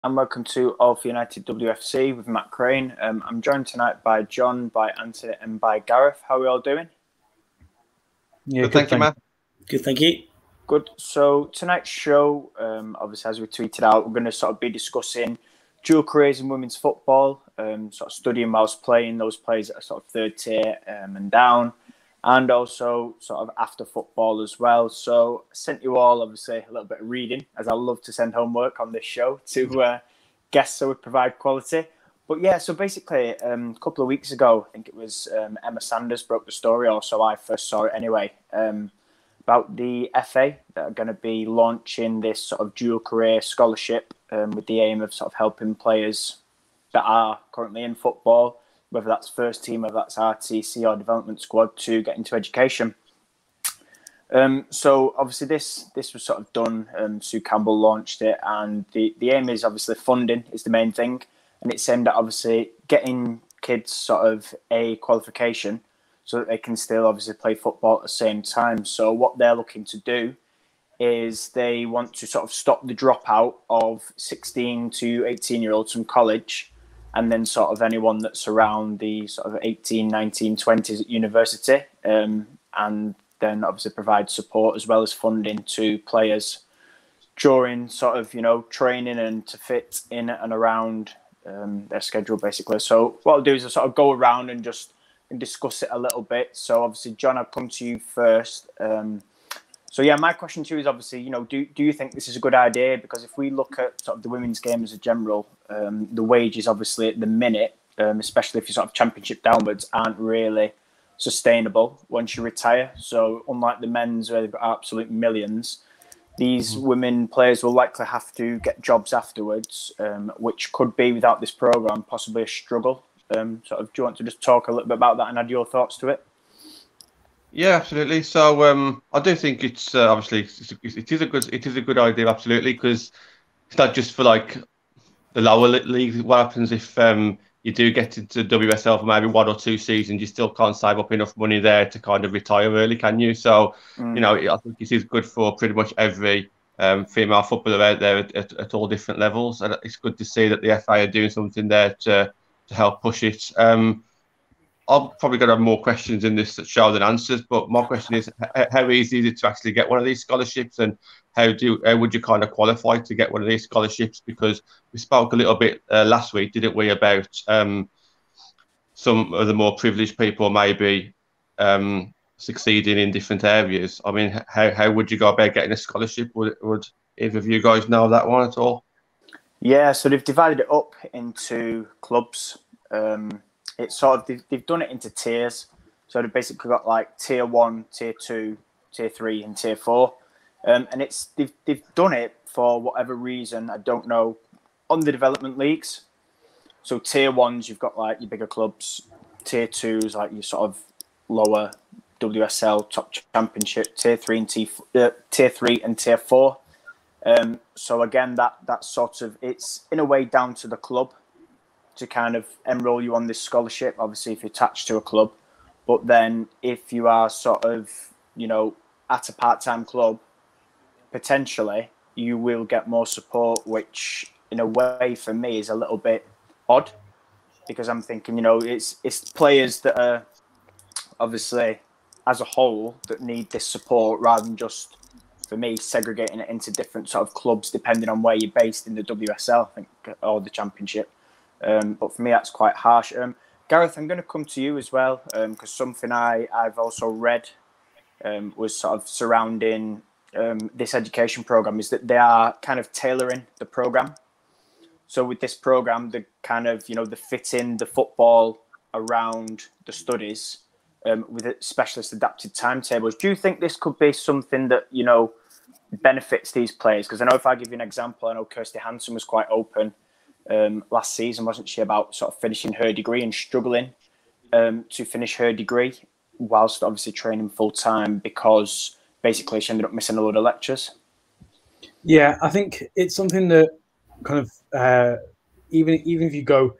And welcome to AFU United WFC with Matt Crane. I'm joined tonight by John, by Anthony, and by Gareth. How are we all doing? Yeah, good, thank you, Matt. Good, thank you. Good. So tonight's show, obviously, as we tweeted out, we're going to sort of be discussing dual careers in women's football, sort of studying whilst playing, those players that are sort of third tier and down, and also sort of after football as well. So I sent you all, obviously, a little bit of reading, as I love to send homework on this show to guests so we provide quality. But yeah, so basically, a couple of weeks ago, I think it was Emma Sanders broke the story, or so I first saw it anyway, about the FA that are going to be launching this sort of dual career scholarship with the aim of sort of helping players that are currently in football, whether that's first team, whether that's RTC or development squad, to get into education. So obviously this was sort of done. Sue Campbell launched it, and the aim is obviously funding is the main thing, and it's aimed at obviously getting kids sort of a qualification so that they can still obviously play football at the same time. So what they're looking to do is they want to sort of stop the dropout of 16 to 18-year-olds from college, and then sort of anyone that's around the sort of 18, 19, 20s at university, and then obviously provide support as well as funding to players during sort of, training and to fit in and around their schedule, basically. So what I'll do is I'll sort of go around and just discuss it a little bit. So obviously, John, I'll come to you first. So yeah, my question to you is obviously, do you think this is a good idea? Because if we look at sort of the women's game as a general, the wages obviously at the minute, especially if you're sort of championship downwards, aren't really sustainable once you retire. So unlike the men's where they've got absolute millions, these women players will likely have to get jobs afterwards, which could be, without this programme, possibly a struggle. Do you want to just talk a little bit about that and add your thoughts to it? Yeah, absolutely. So I do think it's obviously it is a good idea, absolutely, because it's not just for like the lower leagues. What happens if you do get into WSL for maybe 1 or 2 seasons, you still can't save up enough money there to kind of retire early, can you? So I think it is good for pretty much every female footballer out there at all different levels, and it's good to see that the FA are doing something there to help push it. I'm probably going to have more questions in this show than answers, but my question is, how easy is it to actually get one of these scholarships, and how would you kind of qualify to get one of these scholarships? Because we spoke a little bit last week, didn't we, about some of the more privileged people maybe succeeding in different areas. I mean, how would you go about getting a scholarship? Would either of you guys know that one at all? Yeah, so they've divided it up into clubs. It's sort of they've done it into tiers. So they've basically got like tier 1, tier 2, tier 3, and tier 4. And it's they've done it for whatever reason, I don't know, on the development leagues. So tier 1s, you've got like your bigger clubs. Tier 2s, like your sort of lower WSL top championship. Tier 3 and tier 4. So again, that sort of, it's in a way down to the club to kind of enroll you on this scholarship, obviously if you're attached to a club. But then if you are sort of, at a part-time club, potentially you will get more support, which in a way for me is a little bit odd, because I'm thinking, it's players that are obviously as a whole that need this support, rather than just, for me, segregating it into different sort of clubs depending on where you're based in the WSL, I think, or the championship. But for me, that's quite harsh. Gareth, I'm going to come to you as well, because something I've also read was sort of surrounding this education program is that they are kind of tailoring the program. So with this program, the kind of, the fitting the football around the studies with specialist adapted timetables. Do you think this could be something that, benefits these players? Because I know, if I give you an example, I know Kirsty Hansen was quite open last season, wasn't she, about sort of finishing her degree and struggling to finish her degree whilst obviously training full time, because basically she ended up missing a load of lectures. Yeah, I think it's something that kind of even if you go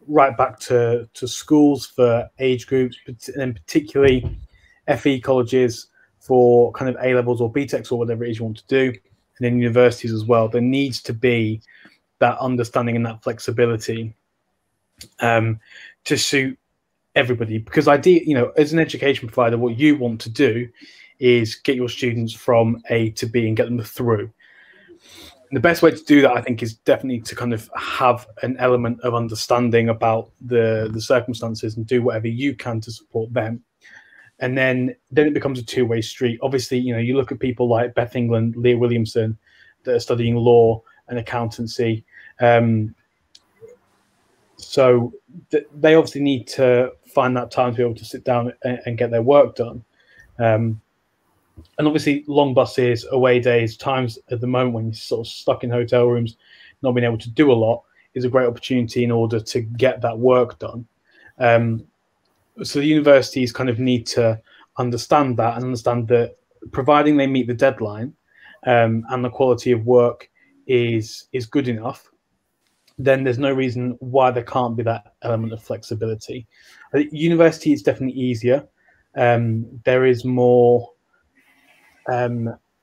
right back to schools for age groups, and particularly FE colleges for kind of A levels or BTECs or whatever it is you want to do, and then universities as well, there needs to be that understanding and that flexibility to suit everybody. Because as an education provider, what you want to do is get your students from A to B and get them through. And the best way to do that, I think, is definitely to kind of have an element of understanding about the circumstances and do whatever you can to support them. And then it becomes a two-way street. Obviously, you look at people like Beth England, Leah Williamson, that are studying law and accountancy. So they obviously need to find that time to be able to sit down and get their work done. And obviously, long buses, away days, times at the moment when you're sort of stuck in hotel rooms, not being able to do a lot, is a great opportunity in order to get that work done. So the universities kind of need to understand that and understand that providing they meet the deadline and the quality of work is good enough, then there's no reason why there can't be that element of flexibility. I think university is definitely easier. There is more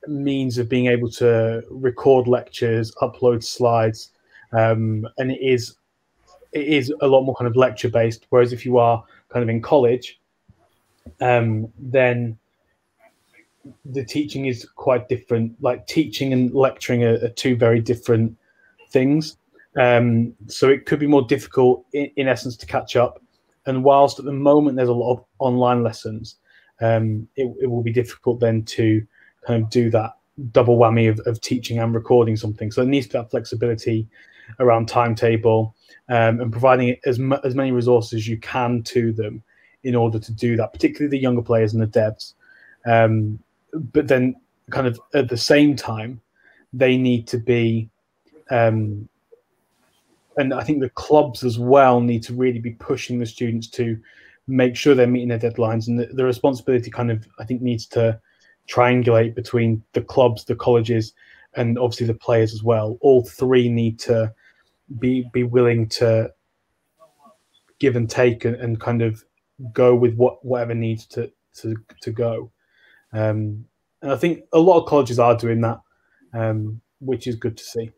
means of being able to record lectures, upload slides, and it is a lot more kind of lecture based. Whereas if you are kind of in college, then the teaching is quite different. Like teaching and lecturing are two very different things. So it could be more difficult in essence to catch up. And whilst at the moment there's a lot of online lessons, it will be difficult then to kind of do that double whammy of teaching and recording something. So it needs to have flexibility around timetable and providing as many resources as you can to them in order to do that, particularly the younger players and the devs. But then kind of at the same time, they need to be, and I think the clubs as well need to really be pushing the students to make sure they're meeting their deadlines, and the responsibility kind of, I think, needs to triangulate between the clubs, the colleges, and obviously the players as well. All three need to be willing to give and take and kind of go with whatever needs to go. And I think a lot of colleges are doing that, which is good to see.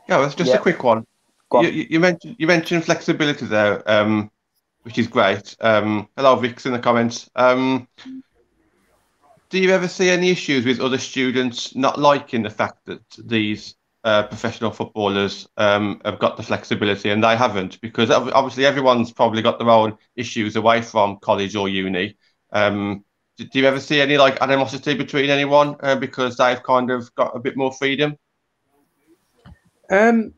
Yeah, that's just a quick one. You mentioned flexibility there, which is great. Hello, Vix, in the comments. Do you ever see any issues with other students not liking the fact that these professional footballers have got the flexibility and they haven't? Because obviously everyone's probably got their own issues away from college or uni. Do you ever see any like animosity between anyone because they've kind of got a bit more freedom? I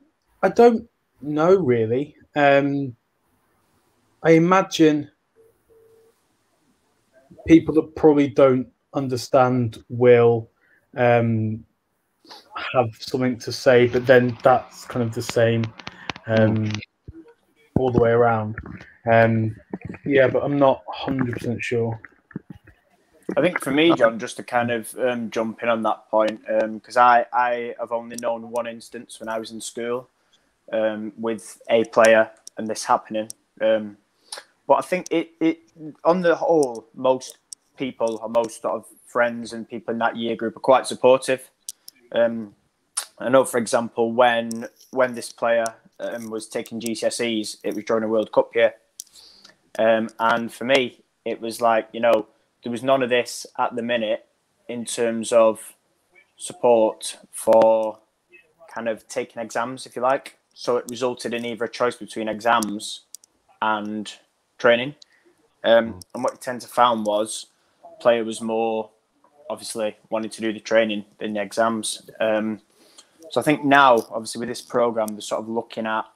don't know really. I imagine people that probably don't understand will have something to say, but then that's kind of the same all the way around. Yeah, but I'm not 100% sure. I think for me, John, just to kind of jump in on that point, because I have only known one instance when I was in school with a player and this happening. But I think it on the whole, most people or most sort of friends and people in that year group are quite supportive. I know, for example, when this player was taking GCSEs, it was during a World Cup year. And for me, it was like, there was none of this at the minute in terms of support for kind of taking exams, if you like. So it resulted in either a choice between exams and training. And what you tend to find was player was more obviously wanting to do the training than the exams. So I think now, obviously, with this program, they're sort of looking at,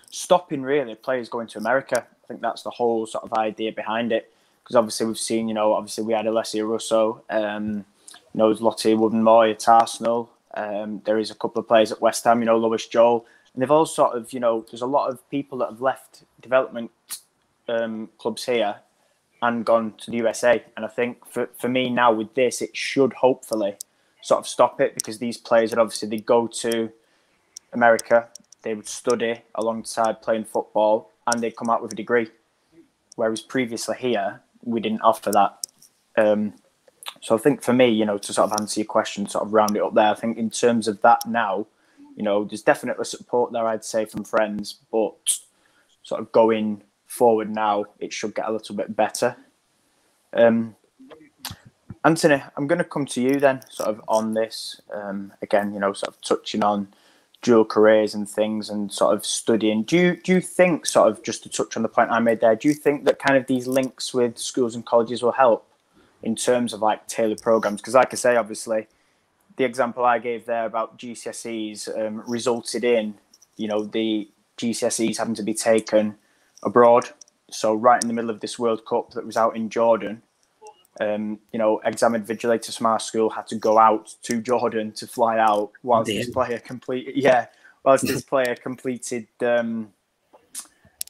stopping really players going to America. I think that's the whole sort of idea behind it. Because obviously we've seen, obviously we had Alessia Russo, there's Lottie Wooden-Moy at Arsenal. There is a couple of players at West Ham, Lewis Joel. And they've all sort of, there's a lot of people that have left development clubs here and gone to the USA. And I think for me now with this, it should hopefully sort of stop it, because these players, obviously they go to America, they would study alongside playing football, and they'd come out with a degree. Whereas previously here, we didn't offer that. So I think for me, to sort of answer your question, sort of round it up there, I think in terms of that now, You know, there's definitely support there, I'd say, from friends, but sort of going forward now, it should get a little bit better. Anthony, I'm going to come to you then, sort of on this. Again, you know, sort of touching on dual careers and things and sort of studying. Do you think, sort of just to touch on the point I made there, do you think that kind of these links with schools and colleges will help in terms of like tailored programs? Because like I say, obviously, the example I gave there about GCSEs resulted in, you know, the GCSEs having to be taken abroad. So right in the middle of this World Cup that was out in Jordan, you know, exam invigilators from our school had to go out to Jordan to fly out whilst this player completed,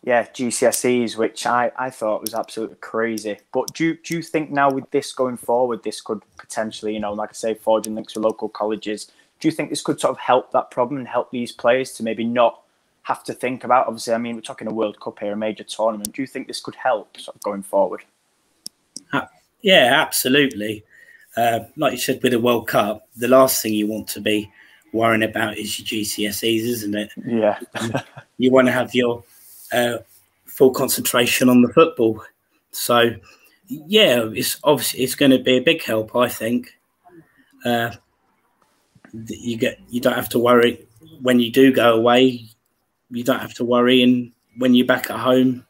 GCSEs, which I thought was absolutely crazy. But do you think now with this going forward, this could potentially, you know, like I say, forging links with local colleges, do you think this could sort of help that problem and help these players to maybe not have to think about, obviously, I mean, we're talking a World Cup here, a major tournament. Do you think this could help sort of going forward? Yeah, absolutely. Like you said, with the World Cup, the last thing you want to be worrying about is your GCSEs, isn't it? Yeah. You want to have your full concentration on the football. So, yeah, it's obviously it's going to be a big help, I think. You don't have to worry when you do go away. You don't have to worry, and when you're back at home,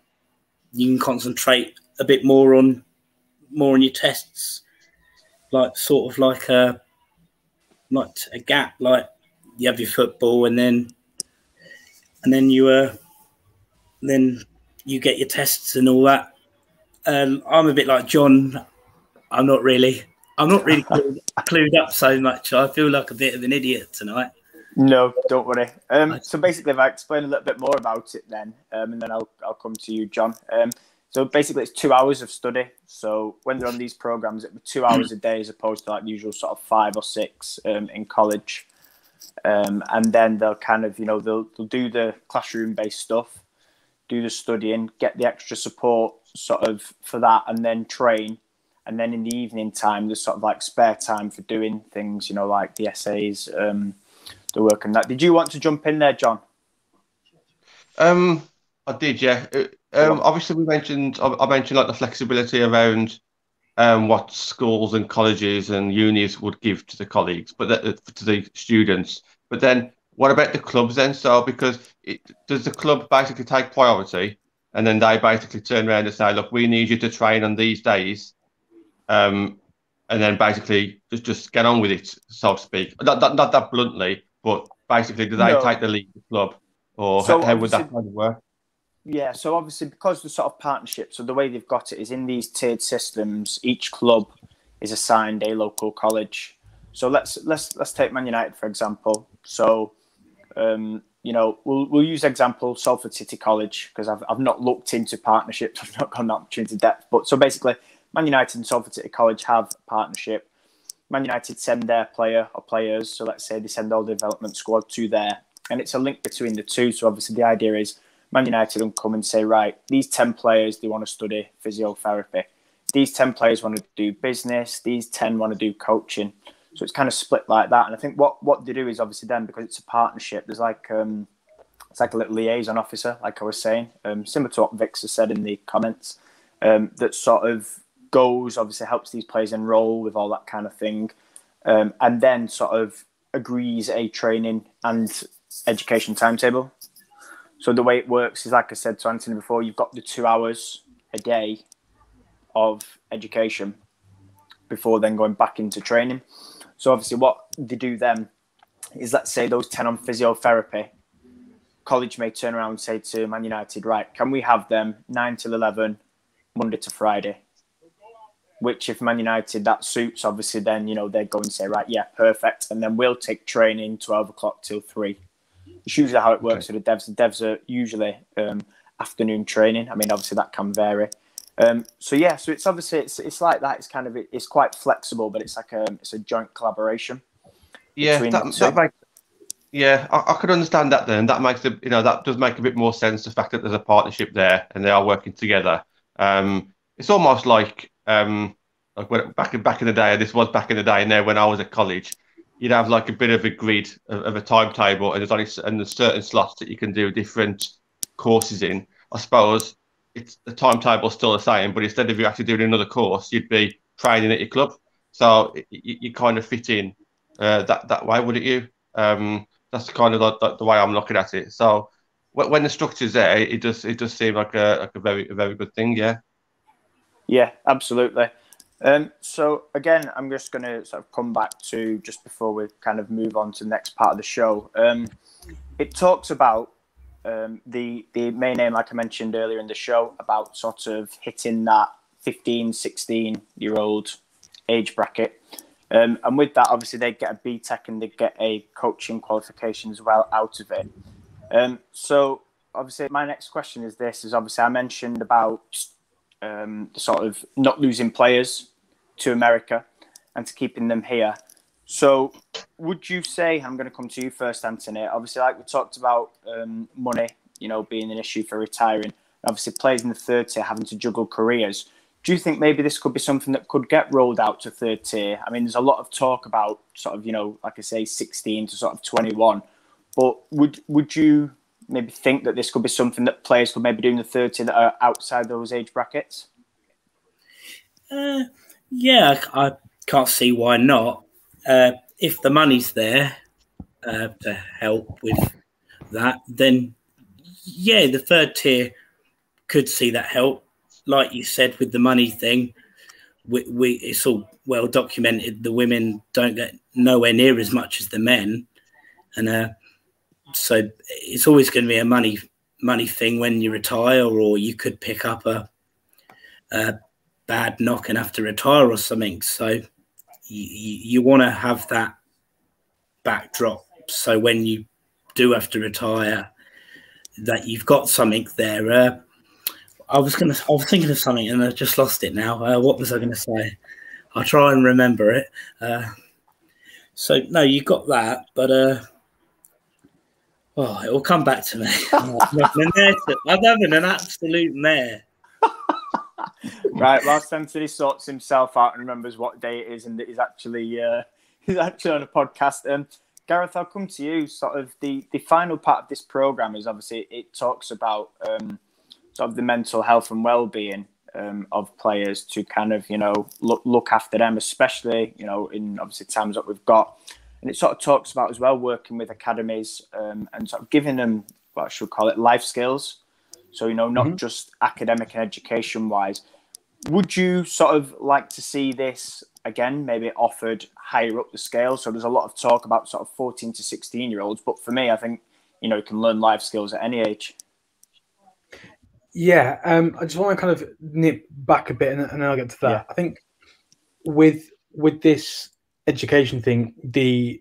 you can concentrate a bit more on your tests, like sort of like a gap. Like you have your football, and then you get your tests and all that. I'm a bit like John. I'm not really clued up so much. I feel like a bit of an idiot tonight. No, don't worry. So basically, if I explain a little bit more about it then, and then I'll come to you, John. So basically, it's 2 hours of study. So when they're on these programs, it'll be 2 hours a day as opposed to like the usual sort of 5 or 6 in college. And then they'll kind of, you know, they'll do the classroom-based stuff, do the studying, get the extra support sort of for that, and then train. And then in the evening time, there's sort of like spare time for doing things, you know, like the essays, the work and that. Did you want to jump in there, John? I did, yeah. Obviously, I mentioned like the flexibility around what schools and colleges and unis would give to the colleagues, but to the students. But then, what about the clubs then? So, because does the club basically take priority, and then they basically turn around and say, "Look, we need you to train on these days," and then basically just get on with it, so to speak. Not that bluntly, but basically, do they take the lead of the club, or So how would that kind of work? Yeah, so obviously because the sort of partnership, so the way they've got it is in these tiered systems, each club is assigned a local college. So let's take Man United for example. So you know, we'll use example Salford City College because I've not looked into partnerships, I've not gone that much into depth. But so basically, Man United and Salford City College have a partnership. Man United send their player or players, so let's say they send all the development squad to there, and it's a link between the two. So obviously the idea is Man United will come and say, right, these 10 players, they want to study physiotherapy. These 10 players want to do business. These 10 want to do coaching. So it's kind of split like that. And I think what they do is obviously then, because it's a partnership, there's like it's like a little liaison officer, like I was saying, similar to what Vix has said in the comments, that sort of goes, obviously helps these players enroll with all that kind of thing, and then sort of agrees a training and education timetable. So the way it works is, like I said to Anthony before, you've got the 2 hours a day of education before then going back into training. So obviously what they do then is, let's say those 10 on physiotherapy, college may turn around and say to Man United, right, can we have them 9 till 11, Monday to Friday? Which if Man United, that suits, obviously then, you know, they'd go and say, right, yeah, perfect. And then we'll take training 12 o'clock till 3. It's usually how it works for the devs. The devs are usually afternoon training. I mean, obviously that can vary. So yeah, so it's obviously it's like that. It's kind of it's quite flexible, but it's like it's a joint collaboration. Yeah, I could understand that. Then that makes that does make a bit more sense. The fact that there's a partnership there and they are working together. It's almost like when back in the day. This was back in the day. Now when I was at college, you'd have like a bit of a grid of a timetable, and there's certain slots that you can do different courses in. I suppose the timetable's still the same, but instead of you actually doing another course, you'd be training at your club. So you kind of fit in that way, wouldn't you? That's kind of the way I'm looking at it. So when the structure's there, it does seem like a very good thing. Yeah. Yeah, absolutely. So again, I'm just going to sort of come back to just before we kind of move on to the next part of the show. It talks about the main aim, like I mentioned earlier in the show, about sort of hitting that 15, 16-year-old age bracket. And with that, obviously, they get a BTEC and they get a coaching qualification as well out of it. So obviously, my next question is this: is obviously I mentioned about sort of not losing players to America and to keeping them here. So would you say, I'm going to come to you first, Anthony, obviously like we talked about money, being an issue for retiring, obviously players in the third tier having to juggle careers. Do you think maybe this could be something that could get rolled out to third tier? I mean, there's a lot of talk about sort of, like I say, 16 to sort of 21, but would you maybe think that this could be something that players could maybe do in the third tier that are outside those age brackets? Yeah, I can't see why not. If the money's there to help with that, then yeah, the third tier could see that help. Like you said, with the money thing, it's all well documented. The women don't get nowhere near as much as the men, and so it's always going to be a money thing when you retire, or you could pick up a bad knock and have to retire or something. So you want to have that backdrop, so when you do have to retire, that you've got something there. I was thinking of something and I just lost it now. What was I going to say? I'll try and remember it. So no, you got that, but it will come back to me. I'm having an absolute mare. Right, whilst Anthony sorts himself out and remembers what day it is and that he's actually on a podcast. Gareth, I'll come to you. Sort of the final part of this program is obviously it talks about sort of the mental health and well-being of players to kind of look after them, especially in obviously times that we've got. And it sort of talks about as well working with academies and sort of giving them what I should call it life skills. So not just academic and education wise. Would you sort of like to see this again, maybe offered higher up the scale? So there's a lot of talk about sort of 14 to 16-year-olds, but for me, I think you can learn life skills at any age. Yeah, I just want to kind of nip back a bit, and then I'll get to that. Yeah. I think with this education thing, the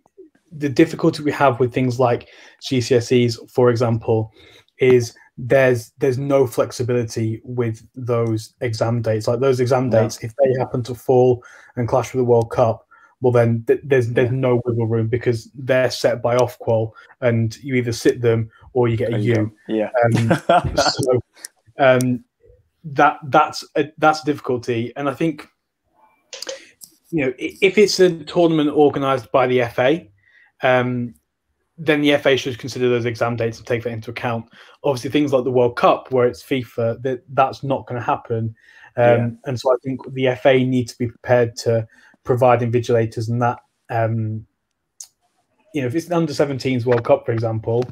difficulty we have with things like GCSEs, for example, is there's no flexibility with those exam dates. Like those exam dates, if they happen to fall and clash with the World Cup, well then there's no wiggle room because they're set by Ofqual, and you either sit them or you get a U. Yeah. That's a difficulty, and I think if it's a tournament organised by the FA, then the FA should consider those exam dates and take that into account. Obviously, things like the World Cup, where it's FIFA, that's not going to happen, and so I think the FA need to be prepared to provide invigilators, and that if it's an under-17s World Cup, for example,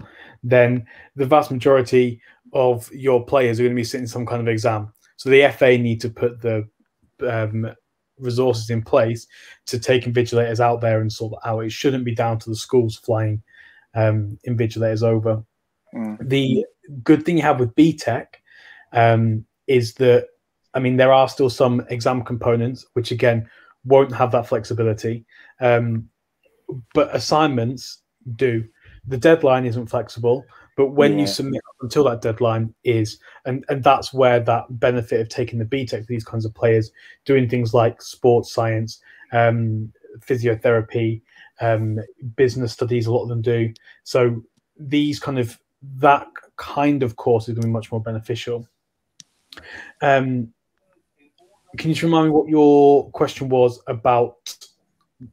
then the vast majority of your players are going to be sitting some kind of exam. So the FA need to put the resources in place to take invigilators out there and sort that out. It shouldn't be down to the schools flying invigilators over. The good thing you have with BTEC is that, I mean, there are still some exam components which again won't have that flexibility, but assignments do. The deadline isn't flexible, but when you submit until that deadline is, and that's where that benefit of taking the BTEC for these kinds of players, doing things like sports science, physiotherapy, business studies, a lot of them do. So that kind of course is going to be much more beneficial. Can you just remind me what your question was about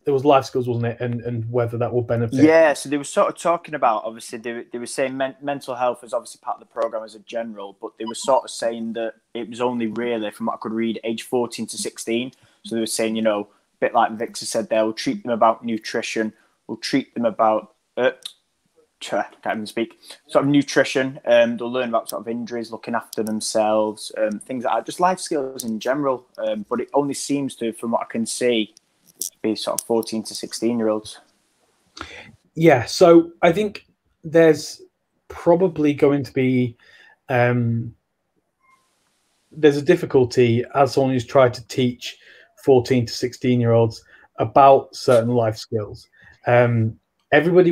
life skills, wasn't it? And whether that will benefit. Yeah, so they were sort of talking about, obviously, they were saying mental health was obviously part of the program as a general, but they were sort of saying that it was only really, from what I could read, age 14 to 16. So they were saying, a bit like Victor said there, we'll treat them about nutrition, we'll treat them about, can't even speak, sort of nutrition. They'll learn about sort of injuries, looking after themselves, things like that, just life skills in general. But it only seems to, from what I can see, be sort of 14 to 16-year-olds. Yeah, so I think there's probably going to be there's a difficulty as someone who's tried to teach 14 to 16-year-olds about certain life skills. Everybody,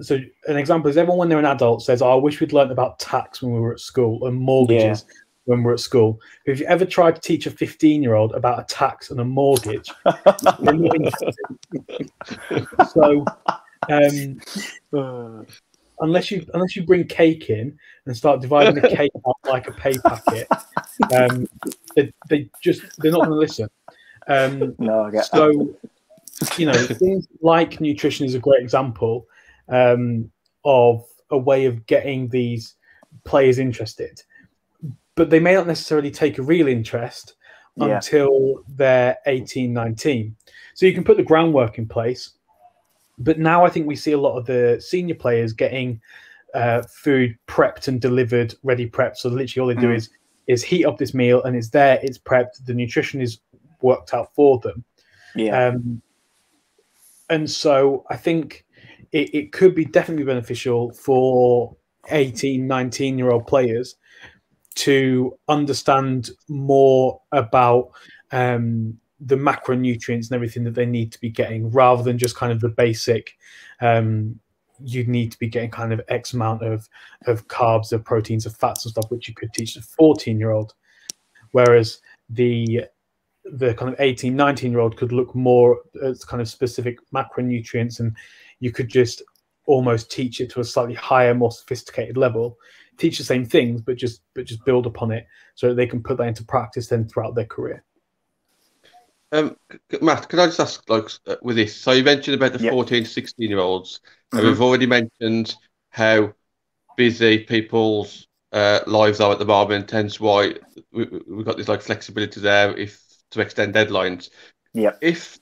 so an example is everyone when they're an adult says, I wish we'd learned about tax when we were at school and mortgages when we're at school. But if you ever tried to teach a 15-year-old about a tax and a mortgage, they're not interested. So unless you bring cake in and start dividing the cake up like a pay packet, they're not going to listen. No, I get so things like nutrition is a great example of a way of getting these players interested, but they may not necessarily take a real interest until they're 18, 19. So you can put the groundwork in place. But now I think we see a lot of the senior players getting food prepped and delivered, ready prepped. So literally all they do is heat up this meal and it's there, it's prepped. The nutrition is worked out for them. Yeah. And so I think it could be definitely beneficial for 18, 19-year-old players to understand more about the macronutrients and everything that they need to be getting, rather than just kind of the basic, you need to be getting kind of X amount of carbs, of proteins, of fats and stuff, which you could teach a 14-year-old. Whereas the kind of 18, 19-year-old could look more at kind of specific macronutrients, and you could just almost teach it to a slightly higher, more sophisticated level, teach the same things, but just build upon it so that they can put that into practice then throughout their career. Matt, can I just ask, with this? So you mentioned about the 14 to 16-year-olds, and we've already mentioned how busy people's lives are at the moment, hence why we've got this flexibility there to extend deadlines. Yeah. If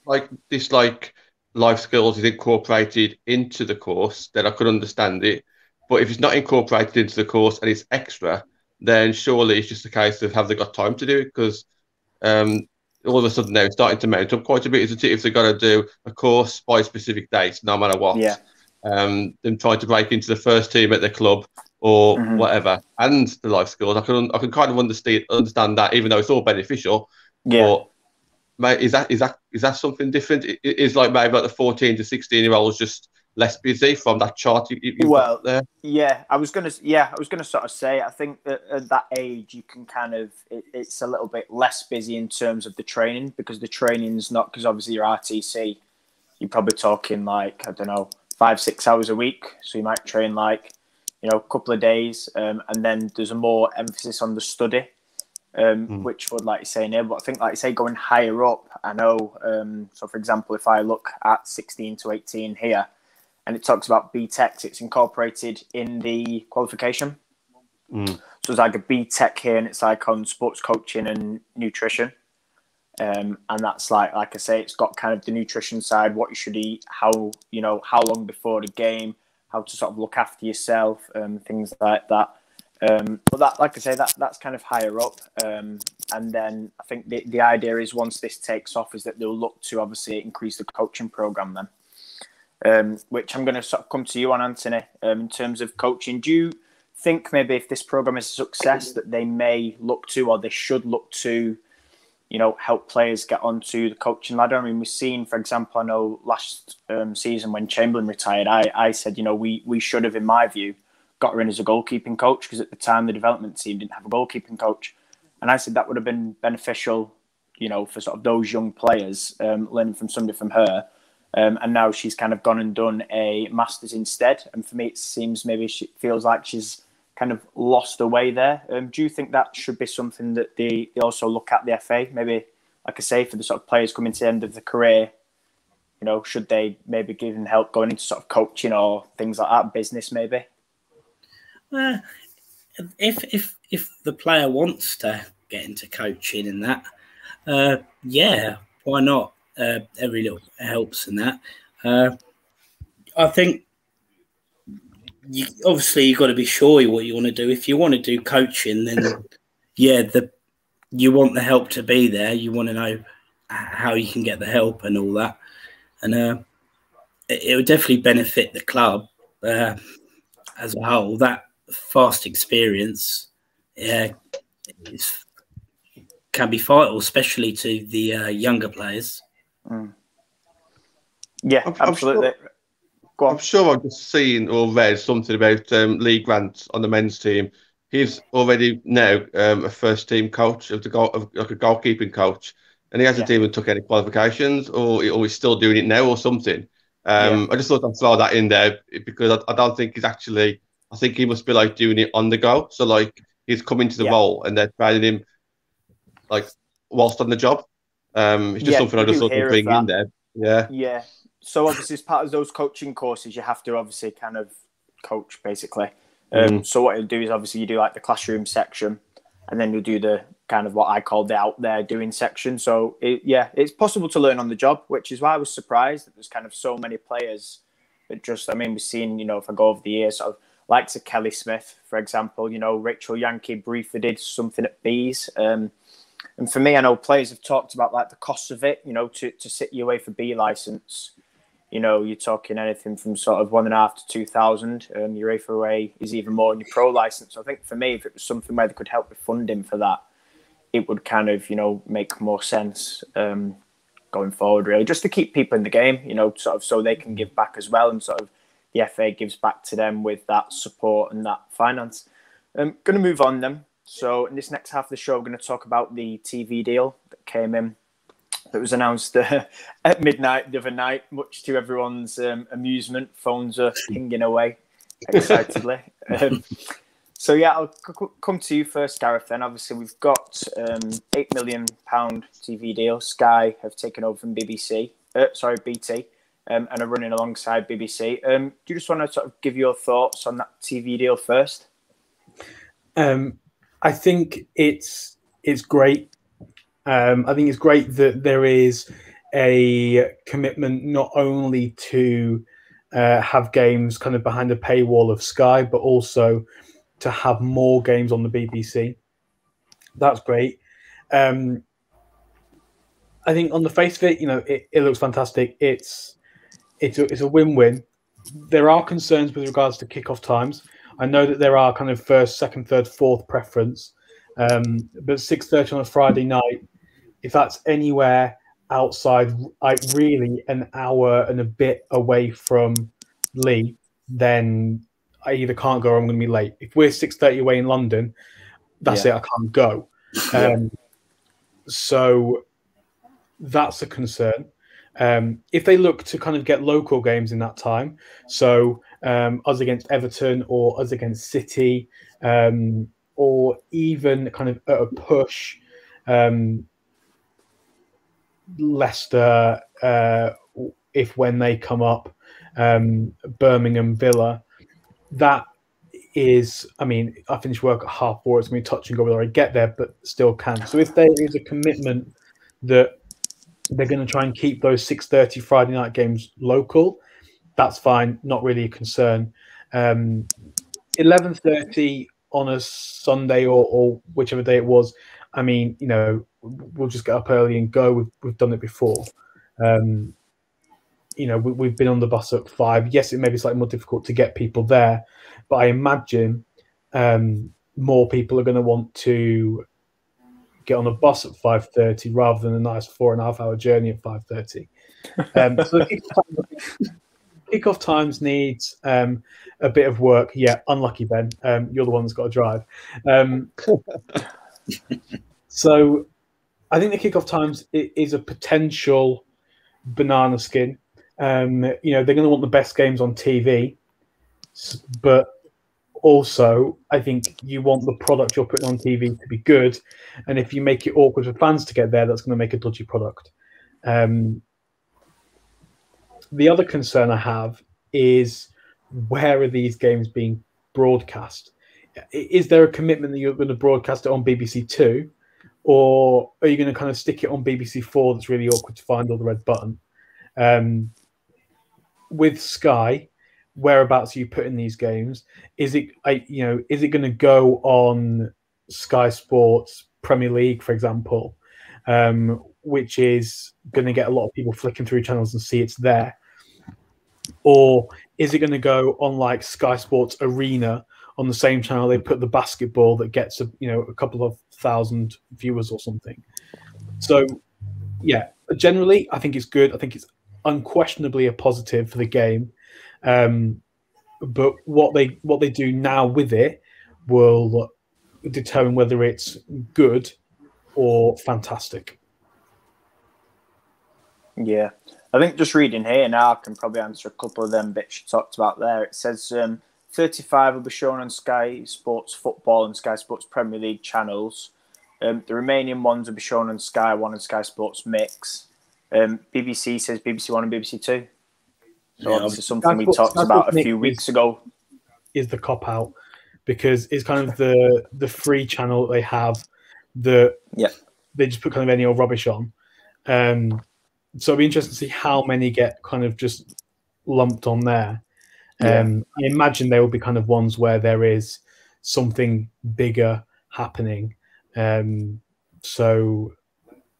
this life skills is incorporated into the course, then I could understand it. But if it's not incorporated into the course and it's extra, then surely it's just a case of have they got time to do it? Because all of a sudden they're starting to mount up quite a bit, isn't it? If they've got to do a course by a specific date, no matter what. Yeah. Them trying to break into the first team at their club or whatever, and the life skills, I can kind of understand that, even though it's all beneficial. Yeah. But is that something different? Is maybe the 14 to 16-year-olds just less busy from that chart you got there? Yeah, I was gonna sort of say, I think that at that age you can kind of it's a little bit less busy in terms of the training, because the training's not, because obviously your RTC, you're probably talking 5-6 hours a week, so you might train a couple of days, and then there's a more emphasis on the study, which would, like you say, enable. I think, like you say, going higher up, I know, so for example, if I look at 16 to 18 here, and it talks about BTEC, it's incorporated in the qualification. So it's like a BTEC here, and it's on sports coaching and nutrition. And that's like I say, it's got kind of the nutrition side, what you should eat, how long before the game, how to sort of look after yourself, things like that. But that, like I say, that's kind of higher up. And then I think the idea is, once this takes off, is that they'll look to obviously increase the coaching program then, which I'm going to sort of come to you on, Anthony, in terms of coaching. Do you think maybe if this program is a success that they may look to, or they should look to, help players get onto the coaching ladder? I mean, we've seen, for example, I know last season when Chamberlain retired, I said, we should have, in my view, got her in as a goalkeeping coach, because at the time the development team didn't have a goalkeeping coach. And I said that would have been beneficial, for sort of those young players, learning from somebody from her. And now she's kind of gone and done a master's instead. And for me, it seems maybe she feels like she's kind of lost her way there. Do you think that should be something that they also look at, the FA? Maybe, like I say, for the sort of players coming to the end of the career, You know, should they maybe give them help going into sort of coaching or things like that, business maybe? If the player wants to get into coaching and that, yeah, why not? Every little helps in that. I think obviously you've got to be sure what you want to do. If you want to do coaching, then yeah, you want the help to be there. You want to know how you can get the help and all that, and it would definitely benefit the club as a whole. That fast experience, can be vital, especially to the younger players. Mm. Yeah, absolutely. I'm sure I've just seen or read something about Lee Grant on the men's team. He's already now a first-team coach of like a goalkeeping coach, and he hasn't even took any qualifications, or he's still doing it now, or something. I just thought I'd throw that in there because I don't think he's actually. I think he must be like doing it on the go. So like he's come into the role, and they're training him like whilst on the job. It's just something I just thought I'd bring in there. Yeah. Yeah. So obviously, as part of those coaching courses, you have to obviously kind of coach basically. So what you'll do is obviously you do like the classroom section, and then you'll do the kind of what I call the out there doing section. So it's possible to learn on the job, which is why I was surprised that there's kind of so many players that just, I mean, we've seen, you know, if I go over the years, sort of likes of Kelly Smith, for example, you know, Rachel Yankee briefly did something at Bees. And for me, I know players have talked about like the cost of it, you know, to sit your way for B license. You know, you're talking anything from sort of 1,500 to 2,000. Your AFU is even more on your pro license. So I think for me, if it was something where they could help with funding for that, it would kind of, you know, make more sense going forward, really, just to keep people in the game, you know, sort of so they can give back as well, and sort of the FA gives back to them with that support and that finance. Going to move on then. So in this next half of the show, we're going to talk about the TV deal that came in, that was announced at midnight the other night, much to everyone's amusement. Phones are pinging away excitedly. So yeah, I'll come to you first, Gareth. Then obviously we've got £8 million TV deal. Sky have taken over from BT, and are running alongside BBC. Do you just want to sort of give your thoughts on that TV deal first? I think it's great. I think it's great that there is a commitment not only to have games kind of behind the paywall of Sky, but also to have more games on the BBC. That's great. I think on the face of it, you know, it looks fantastic. It's a win-win. There are concerns with regards to kickoff times. I know that there are kind of first, second, third, fourth preference, but 6:30 on a Friday night, if that's anywhere outside, like really an hour and a bit away from Lee, then I either can't go or I'm going to be late. If we're 6:30 away in London, that's it. I can't go. So that's a concern. If they look to kind of get local games in that time, so us against Everton or us against City, or even kind of at a push, Leicester, if when they come up, Birmingham, Villa, that is, I mean, I finish work at 4:30. It's going to be touch and go whether I get there, but still can. So if there is a commitment that they're going to try and keep those 6:30 Friday night games local, that's fine. Not really a concern. 11:30 on a Sunday or whichever day it was, I mean, you know, we'll just get up early and go. We've done it before. You know, we've been on the bus at 5. Yes, it may be slightly more difficult to get people there, but I imagine more people are going to want to get on a bus at 5:30 rather than a nice 4.5-hour journey at 5:30. So the kickoff times needs a bit of work. Yeah, unlucky, Ben. You're the one that's got to drive. So I think the kickoff times is a potential banana skin. You know, they're going to want the best games on TV, but also I think you want the product you're putting on TV to be good. And if you make it awkward for fans to get there, that's going to make a dodgy product. The other concern I have is, where are these games being broadcast? Is there a commitment that you're going to broadcast it on BBC Two, or are you going to kind of stick it on BBC Four? That's really awkward to find, or the red button. With Sky, whereabouts are you putting these games? Is it is it going to go on Sky Sports Premier League, for example, which is going to get a lot of people flicking through channels and see it's there? Or is it going to go on like Sky Sports Arena, on the same channel they put the basketball that gets a couple of thousand viewers or something? So yeah, generally I think it's good. I think it's unquestionably a positive for the game. But what they do now with it will determine whether it's good or fantastic. Yeah, I think just reading here now, I can probably answer a couple of them bits you talked about there. It says 35 will be shown on Sky Sports Football and Sky Sports Premier League channels. The remaining ones will be shown on Sky One and Sky Sports Mix. BBC says BBC One and BBC Two. So obviously something we talked about a few weeks ago. Is the cop out, because it's kind of the free channel that they have that they just put kind of any old rubbish on. So it'll be interesting to see how many get kind of just lumped on there. I imagine there will be kind of ones where there is something bigger happening. So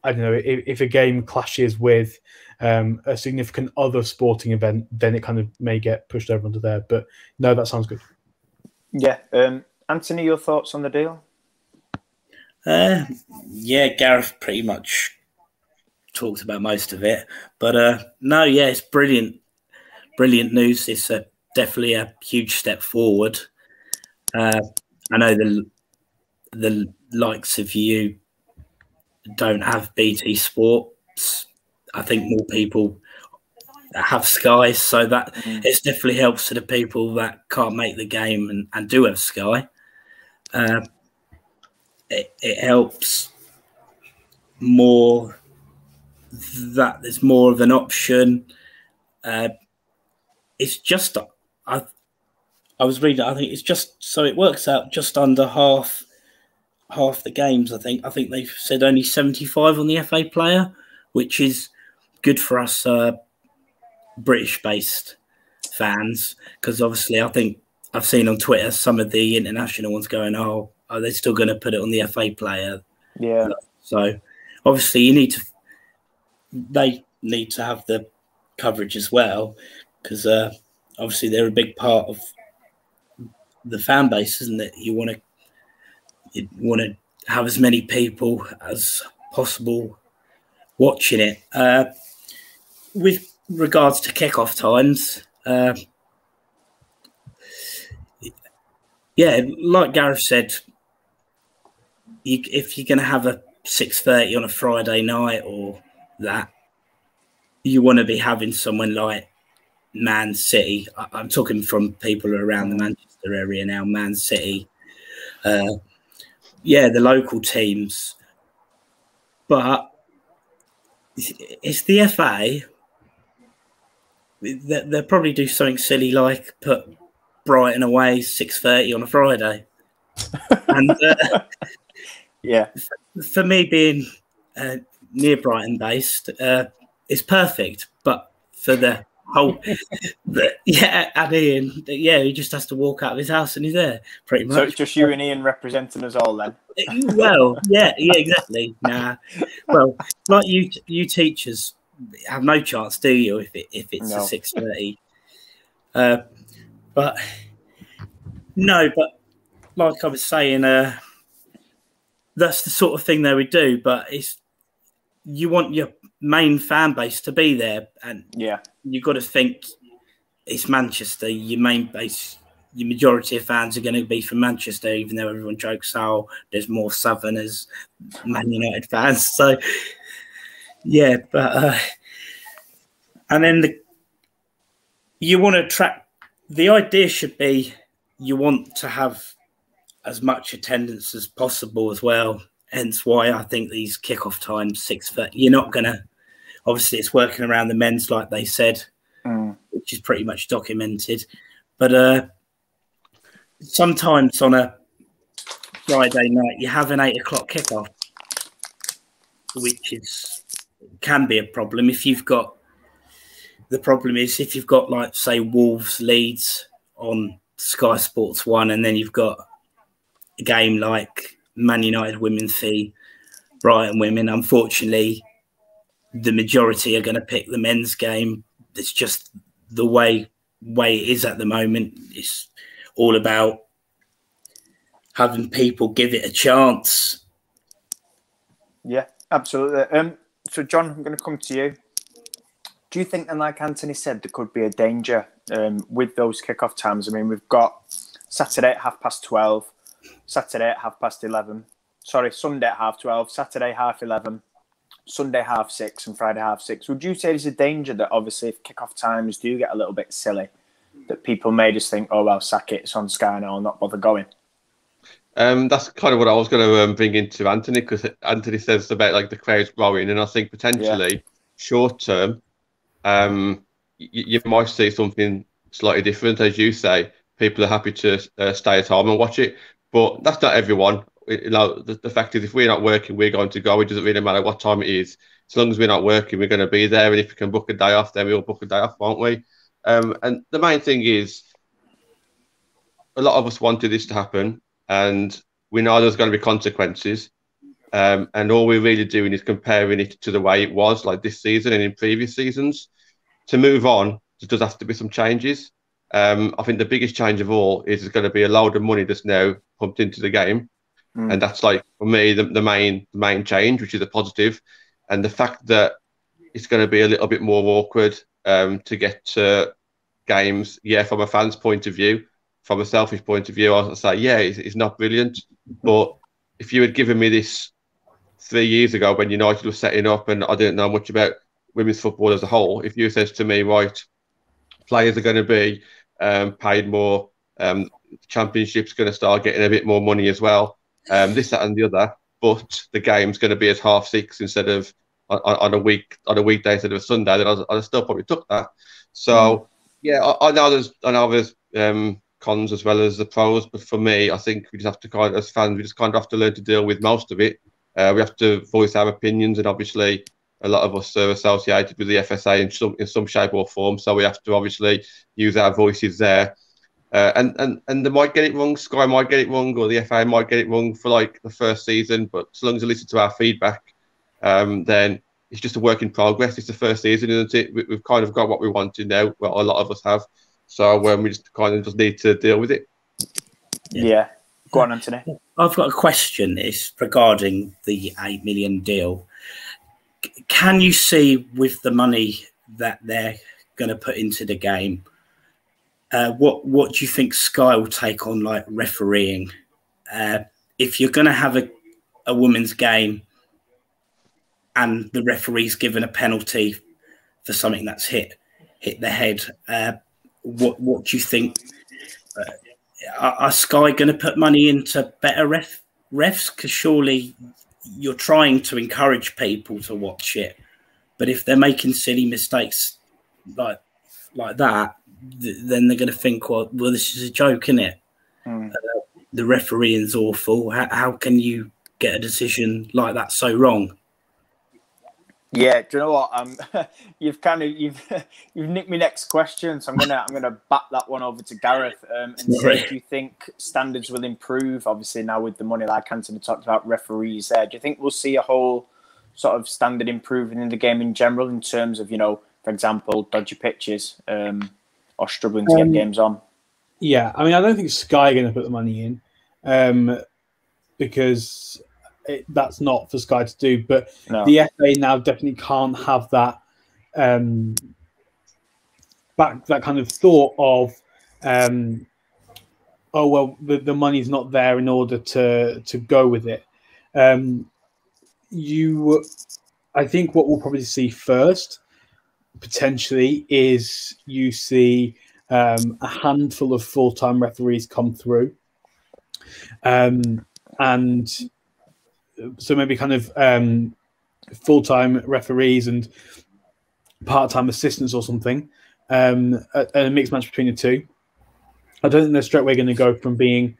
I don't know, if a game clashes with a significant other sporting event, then it kind of may get pushed over onto there. But no, that sounds good. Yeah. Anthony, your thoughts on the deal? Yeah, Gareth pretty much talked about most of it. But no, yeah, it's brilliant. Brilliant news. It's definitely a huge step forward. I know the likes of you don't have BT Sports. I think more people have Sky, so that it definitely helps to the people that can't make the game and do have Sky. It helps more that there's more of an option. It's just I was reading. I think it's just so it works out just under half the games. I think they've said only 75 on the FA player, which is good for us British-based fans, because obviously I think I've seen on Twitter some of the international ones going, "Oh, are they still going to put it on the FA player?" Yeah. So obviously they need to have the coverage as well, because obviously they're a big part of the fan base, isn't it? You want to have as many people as possible watching it. With regards to kickoff times, yeah, like Gareth said, if you're going to have a 6:30 on a Friday night or that, you want to be having someone like Man City. I'm talking from people around the Manchester area now. Man City, yeah, the local teams, but it's the FA. They'll probably do something silly like put Brighton away 6:30 on a Friday, and yeah, for me being near Brighton based, it's perfect. But for the whole, and Ian, he just has to walk out of his house and he's there pretty much. So it's just you and Ian representing us all then. Well, yeah, exactly. Nah, well, like you teachers have no chance, do you? If it's a 6:30, but no, but like I was saying, that's the sort of thing they would do. But you want your main fan base to be there, and you've got to think it's Manchester. Your main base, your majority of fans are going to be from Manchester, even though everyone jokes how there's more Southerners, Man United fans. So yeah, but and then you want to attract. The idea should be you want to have as much attendance as possible as well. Hence why I think these kickoff times 6:30. You're not going to. Obviously, it's working around the men's, like they said. which is pretty much documented. But sometimes on a Friday night, you have an 8 o'clock kickoff, which can be a problem if you've got. The problem is if you've got, like, say, Wolves Leeds on Sky Sports 1, and then you've got a game like Man United Women's v Brighton Women. Unfortunately, the majority are going to pick the men's game. It's just the way it is at the moment. It's all about having people give it a chance. Yeah, absolutely. So, John, I'm going to come to you. Do you think, and like Anthony said, there could be a danger with those kickoff times? I mean, we've got Saturday at 12:30, Saturday at 11:30. Sorry, Sunday at 12:30, Saturday 11:30, Sunday 6:30, and Friday 6:30. Would you say there's a danger that obviously if kickoff times do get a little bit silly, that people may just think, oh, well, sack it, it's on Sky now, I'll not bother going? That's kind of what I was going to bring into Anthony, because Anthony says about like the crowds growing, and I think potentially short term, you might see something slightly different. As you say, people are happy to stay at home and watch it, but that's not everyone. You know, the fact is, if we're not working, we're going to go. It doesn't really matter what time it is. As long as we're not working, we're going to be there. And if we can book a day off, then we'll book a day off, won't we? And the main thing is, a lot of us wanted this to happen, and we know there's going to be consequences. And all we're really doing is comparing it to the way it was, like this season and in previous seasons. To move on, there does have to be some changes. I think the biggest change of all is there's going to be a load of money that's now pumped into the game. And that's, like, for me, the main change, which is a positive. And the fact that it's going to be a little bit more awkward to get to games, from a fan's point of view. From a selfish point of view, I'll say, it's not brilliant. But if you had given me this 3 years ago when United was setting up and I didn't know much about women's football as a whole, if you said to me, right, players are going to be paid more, the Championship's going to start getting a bit more money as well, this, that and the other, but the game's going to be at 6:30 instead of on a weekday instead of a Sunday, then I'd still probably took that. So I know there's cons as well as the pros, but for me, I think we just have to as fans, we just kind of have to learn to deal with most of it. We have to voice our opinions, and obviously a lot of us are associated with the FSA in some shape or form, so we have to obviously use our voices there. And they might get it wrong, Sky might get it wrong, or the FA might get it wrong for like the first season, but as long as they listen to our feedback, then it's just a work in progress. It's the first season, isn't it? We've kind of got what we wanted now, well, a lot of us have. So we just kind of just need to deal with it. Yeah. Go on, Anthony. I've got a question. It's regarding the $8 million deal. Can you see, with the money that they're going to put into the game, what do you think Sky will take on, like, refereeing? If you're going to have a women's game and the referee's given a penalty for something that's hit the head, what do you think? Are Sky going to put money into better refs? Because surely you're trying to encourage people to watch it, but if they're making silly mistakes like that, then they're going to think, well, this is a joke, isn't it? The refereeing's awful. How can you get a decision like that so wrong? Yeah, do you know what? You've nicked my next question, so I'm gonna bat that one over to Gareth and say, do you think standards will improve? Obviously, now with the money, like Anthony talked about, referees there. Do you think we'll see a whole sort of standard improving in the game in general, in terms of, for example, dodgy pitches or struggling to get games on? Yeah, I mean, I don't think Sky are going to put the money in because that's not for Sky to do. But the FA now definitely can't have that that kind of thought of, oh well, the money's not there in order to go with it. I think what we'll probably see first, potentially, is you see a handful of full-time referees come through, and so maybe kind of full-time referees and part-time assistants or something, a mixed match between the two. I don't think they're straight away going to go from being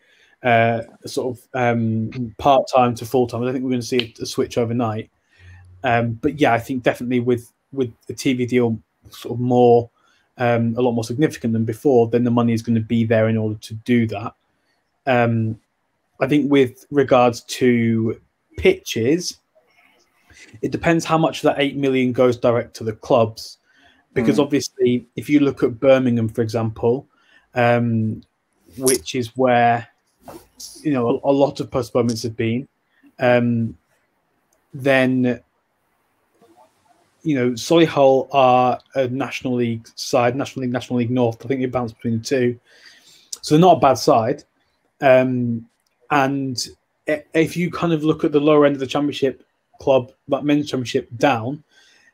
sort of part-time to full-time. I don't think we're going to see a switch overnight. But yeah, I think definitely with the TV deal sort of more, a lot more significant than before, then the money is going to be there in order to do that. I think with regards to pitches, it depends how much of that 8 million goes direct to the clubs. Because obviously, if you look at Birmingham, for example, which is where a lot of postponements have been, then Solihull are a National League side, National League North. I think they bounce between the two, so they're not a bad side. And if you kind of look at the lower end of the Championship club, that men's Championship down,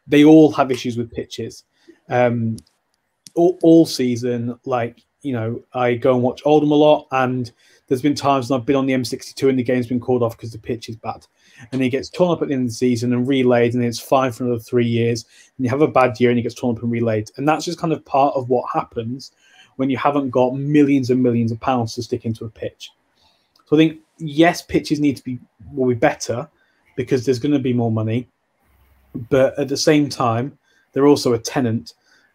they all have issues with pitches. All season, I go and watch Oldham a lot, and there's been times when I've been on the M62 and the game's been called off because the pitch is bad. And he gets torn up at the end of the season and relayed, and it's fine for another 3 years. And you have a bad year and he gets torn up and relayed. And that's just kind of part of what happens when you haven't got millions and millions of pounds to stick into a pitch. So I think, yes, pitches will be better because there's going to be more money. But at the same time, they're also a tenant.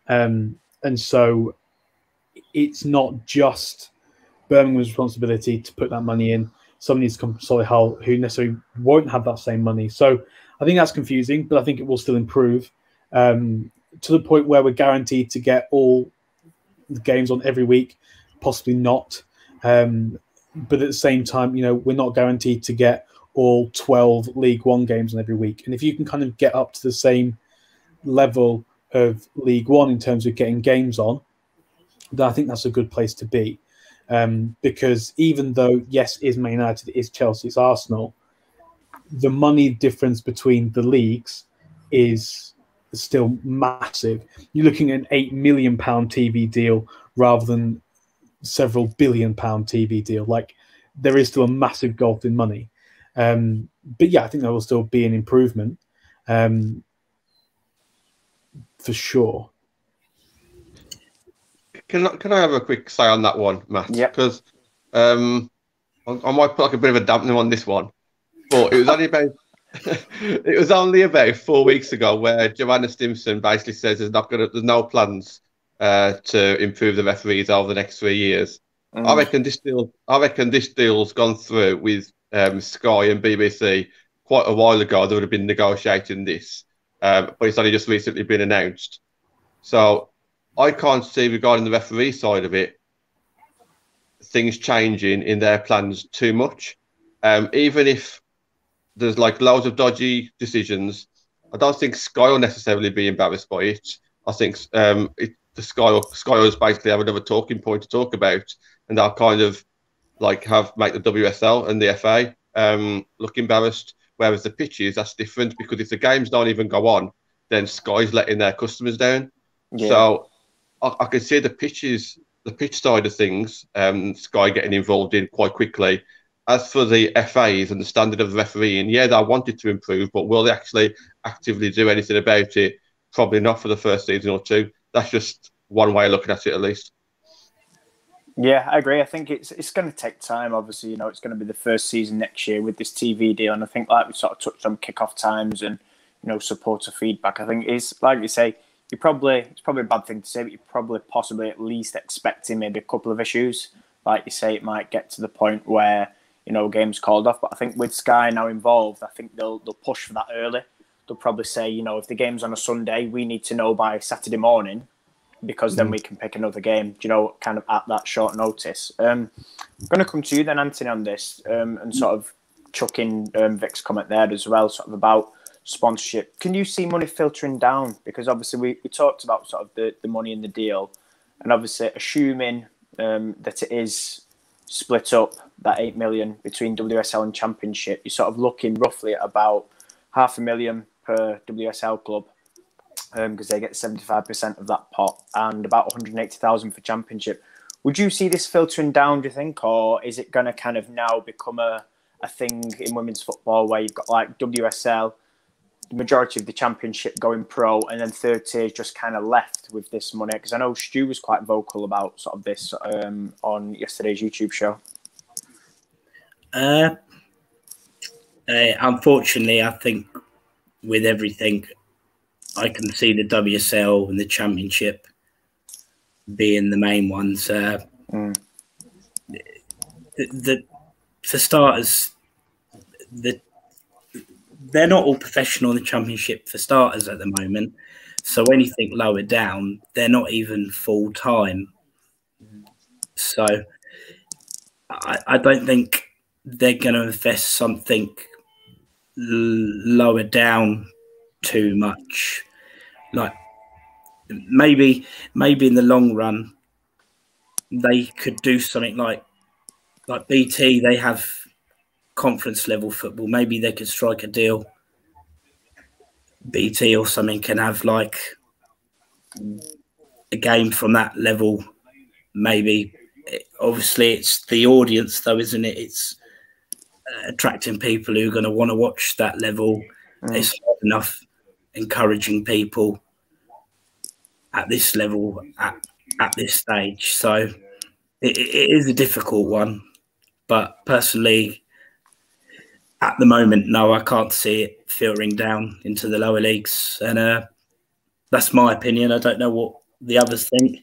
And so it's not just Birmingham's responsibility to put that money in. Someone needs to come from Solihull who necessarily won't have that same money. So I think that's confusing, but I think it will still improve to the point where we're guaranteed to get all the games on every week, possibly not. But at the same time, we're not guaranteed to get all 12 League One games on every week. And if you can kind of get up to the same level of League One in terms of getting games on, then I think that's a good place to be. Because even though, yes, it is Man United, it is Chelsea, it's Arsenal, the money difference between the leagues is still massive. You're looking at an £8 million TV deal rather than several £1 billion TV deal. There is still a massive gulf in money. But yeah, I think there will still be an improvement for sure. Can I have a quick say on that one, Matt? Yeah. Because I might put a bit of a dampener on this one, but it was only about 4 weeks ago where Joanna Stimson basically says there's no plans to improve the referees over the next 3 years. I reckon this deal's gone through with Sky and BBC quite a while ago. They would have been negotiating this, but it's only just recently been announced. So I can't see, regarding the referee side of it, things changing in their plans too much. Even if there's loads of dodgy decisions, I don't think Sky will necessarily be embarrassed by it. I think the Sky will basically have another talking point to talk about, and they'll kind of make the WSL and the FA look embarrassed. Whereas the pitches, that's different, because if the games don't even go on, then Sky's letting their customers down. Yeah. So I can see the pitch side of things, Sky getting involved in quite quickly. As for the FAs and the standard of refereeing, yeah, they wanted to improve, but will they actually actively do anything about it? Probably not for the first season or two. That's just one way of looking at it, at least. Yeah, I agree. I think it's going to take time. Obviously, it's going to be the first season next year with this TV deal, and I think we sort of touched on kickoff times and supporter feedback. I think it's like you say. It's probably a bad thing to say, but you're probably possibly at least expecting maybe a couple of issues. Like you say, it might get to the point where games called off. But I think with Sky now involved, I think they'll push for that early. They'll probably say, if the game's on a Sunday, we need to know by Saturday morning, because then we can pick another game, kind of at that short notice. I'm going to come to you then, Anthony, on this, and sort of chuck in Vic's comment there as well, sort of about sponsorship. Can you see money filtering down? Because obviously we talked about sort of the money in the deal, and obviously assuming that it is split up, that 8 million between WSL and Championship, you're sort of looking roughly at about $500,000 per WSL club, because they get 75% of that pot, and about 180,000 for Championship. Would you see this filtering down, do you think, or is it going to kind of now become a thing in women's football where you've got WSL the majority of the championship going pro, and then third tier is just kind of left with this money? Because I know Stu was quite vocal about sort of this on yesterday's YouTube show. Unfortunately, I think with everything, I can see the WSL and the Championship being the main ones. For starters, they're not all professional in the Championship for starters at the moment. So anything lower down, they're not even full time. So I don't think they're going to invest something lower down too much. Like maybe in the long run, they could do something like BT. They have conference level football. Maybe they could strike a deal. BT or something can have like a game from that level. Maybe. Obviously, it's the audience, though, isn't it? It's attracting people who are going to want to watch that level. It's hard enough encouraging people at this level, at this stage. So it is a difficult one. But personally, at the moment, no, I can't see it filtering down into the lower leagues. And that's my opinion. I don't know what the others think.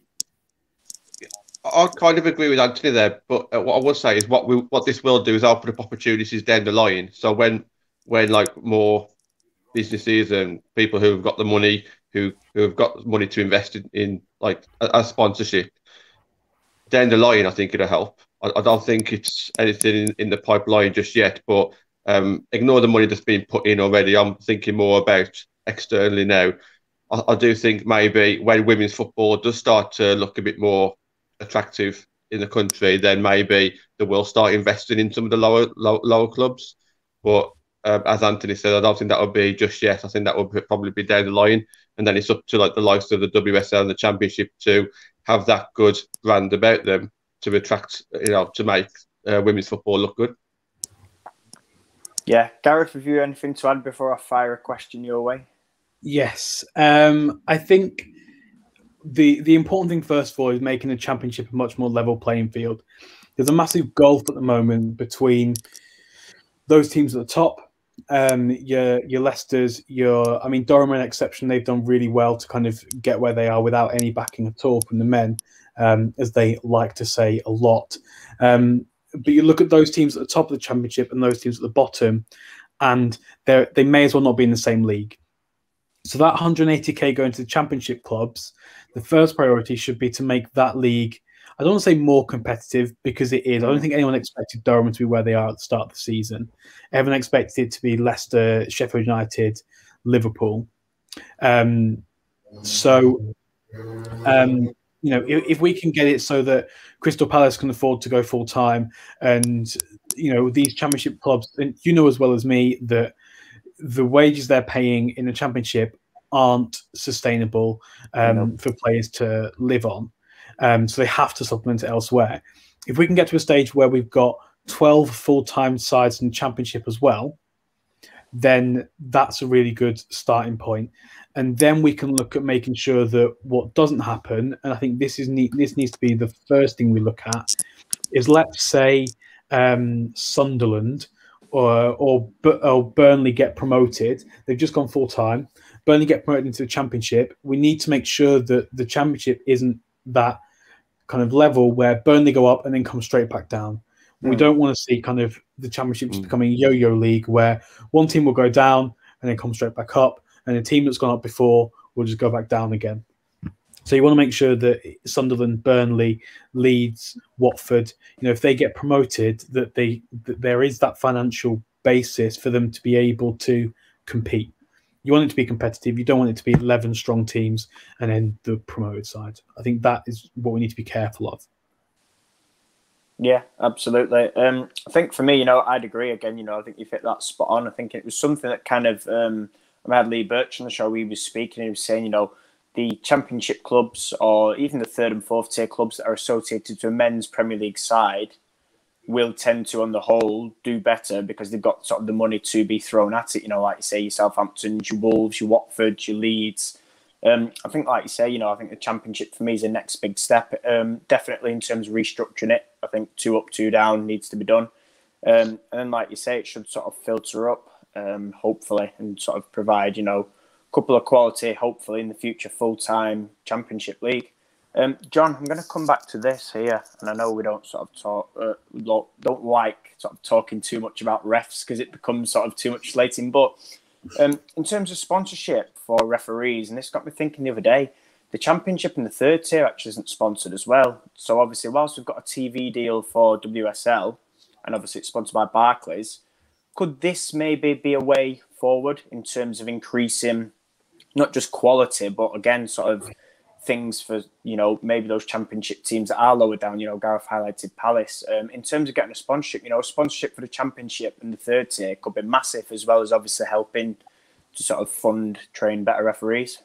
I kind of agree with Anthony there, but what I would say is what this will do is open up opportunities down the line. So when like more businesses and people who have got the money, who have got money to invest in like a sponsorship down the line, I think it'll help. I don't think it's anything in the pipeline just yet, but ignore the money that's been put in already. I'm thinking more about externally now. I do think maybe when women's football does start to look a bit more attractive in the country, then maybe they will start investing in some of the lower clubs. But as Anthony said, I don't think that would be just yet. I think that would probably be down the line, and then it's up to like the likes of the WSL and the Championship to have that good brand about them to attract, to make women's football look good. Yeah, Gareth, have you anything to add before I fire a question your way? Yes, I think the important thing first of all is making the Championship a much more level playing field. There's a massive gulf at the moment between those teams at the top. Your Leicesters, Durham are an exception. They've done really well to kind of get where they are without any backing at all from the men, as they like to say a lot. But you look at those teams at the top of the Championship and those teams at the bottom, and they may as well not be in the same league. So that 180k going to the Championship clubs, the first priority should be to make that league, I don't want to say more competitive, because it is. I don't think anyone expected Durham to be where they are at the start of the season. Everyone expected it to be Leicester, Sheffield United, Liverpool. If we can get it so that Crystal Palace can afford to go full time, and these Championship clubs, and as well as me that the wages they're paying in the Championship aren't sustainable for players to live on. So they have to supplement it elsewhere. If we can get to a stage where we've got 12 full-time sides in the Championship as well, then that's a really good starting point. And then we can look at making sure that what doesn't happen, and I think this needs to be the first thing we look at, is let's say Sunderland or Burnley get promoted. They've just gone full-time. Burnley get promoted into the Championship. We need to make sure that the Championship isn't that kind of level where Burnley go up and then come straight back down. We don't want to see kind of the Championship just becoming a yo-yo league where one team will go down and then come straight back up, and a team that's gone up before will just go back down again. So you want to make sure that Sunderland, Burnley, Leeds, Watford, if they get promoted, that there is that financial basis for them to be able to compete. You want it to be competitive. You don't want it to be 11 strong teams and then the promoted side. I think that is what we need to be careful of. Yeah, absolutely. I think for me, I'd agree again. I think you've hit that spot on. I think it was something that kind of, I had Lee Birch on the show. He was speaking. He was saying, the Championship clubs or even the third and fourth tier clubs that are associated to a men's Premier League side, will tend to, on the whole, do better because they've got sort of the money to be thrown at it. You know, like you say, your Southamptons, your Wolves, your Watford, your Leeds. I think, like you say, you know, I think the Championship for me is the next big step. Definitely in terms of restructuring it. I think 2 up, 2 down needs to be done. And then, like you say, it should sort of filter up, hopefully, and sort of provide, you know, a couple of quality, hopefully, in the future, full-time Championship league. John, I'm going to come back to this here, and I know we don't sort of talk, don't like sort of talking too much about refs because it becomes sort of too much slating. But in terms of sponsorship for referees, and this got me thinking the other day, the Championship in the 3rd tier actually isn't sponsored as well. So obviously, whilst we've got a TV deal for WSL, and obviously it's sponsored by Barclays, could this maybe be a way forward in terms of increasing not just quality, but again, sort of things for, you know, maybe those Championship teams that are lower down, you know, Gareth highlighted Palace. In terms of getting a sponsorship, you know, a sponsorship for the Championship in the 3rd tier could be massive, as well as obviously helping to sort of train better referees.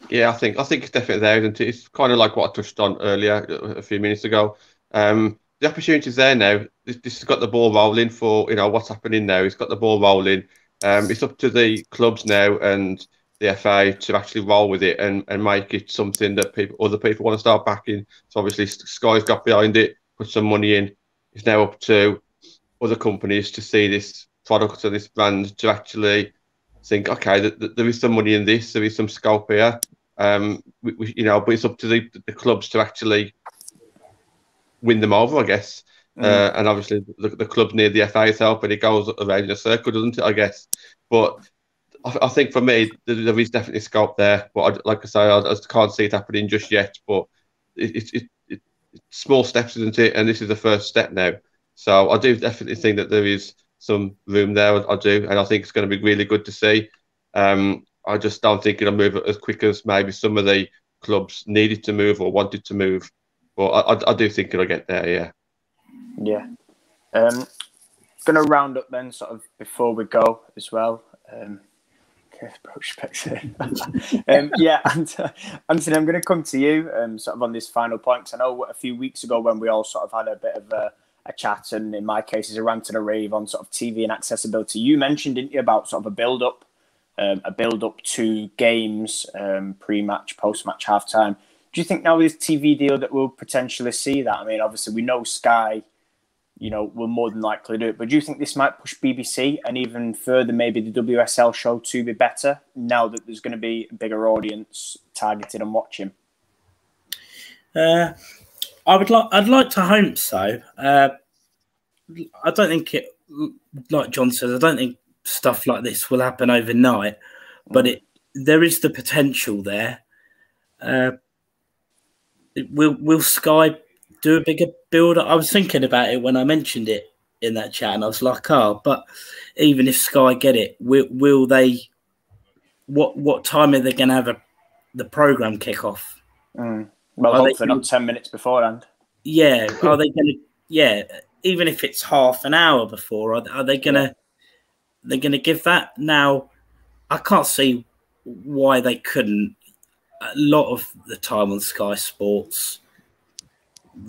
Yeah, I think it's definitely there, isn't it? It's kind of like what I touched on earlier a few minutes ago. The opportunity's there now. This has got the ball rolling for, you know, what's happening now. It's got the ball rolling. It's up to the clubs now and the FA to actually roll with it and make it something that other people want to start backing. So obviously Sky's got behind it, put some money in. It's now up to other companies to see this product or this brand to actually think, okay, there is some money in this, there is some scope here. You know, but it's up to the clubs to actually win them over, I guess. And obviously the clubs need the FA's help, and it goes around in a circle, doesn't it, I guess. But I think for me, there is definitely scope there. But like I say, I can't see it happening just yet. But it's small steps, isn't it? And this is the first step now. So I do definitely think that there is some room there. I do. And I think it's going to be really good to see. I just don't think it'll move as quick as maybe some of the clubs needed to move or wanted to move. But I do think it'll get there, yeah. Yeah. Going to round up then, sort of, before we go as well. Yeah, Anthony, I'm going to come to you sort of on this final point, because I know a few weeks ago when we all sort of had a bit of a chat, and in my case, is a rant and a rave on sort of TV and accessibility. You mentioned, didn't you, about sort of a build-up to games, pre-match, post-match, half-time. Do you think now with this TV deal that we'll potentially see that? I mean, obviously, we know Sky, you know, will more than likely do it. But do you think this might push BBC and even further maybe the WSL show to be better now that there's going to be a bigger audience targeted and watching? I'd like to hope so. I don't think it, like John says, I don't think stuff like this will happen overnight, but there is the potential there. Will Sky do a bigger build? I was thinking about it when I mentioned it in that chat, and I was like, oh, but even if Sky get it, will they? What time are they going to have the program kick off? Well, hopefully not 10 minutes beforehand. Yeah, are they going to? Yeah, even if it's half an hour before, are they going to? They're going to give that now. I can't see why they couldn't. A lot of the time on Sky Sports,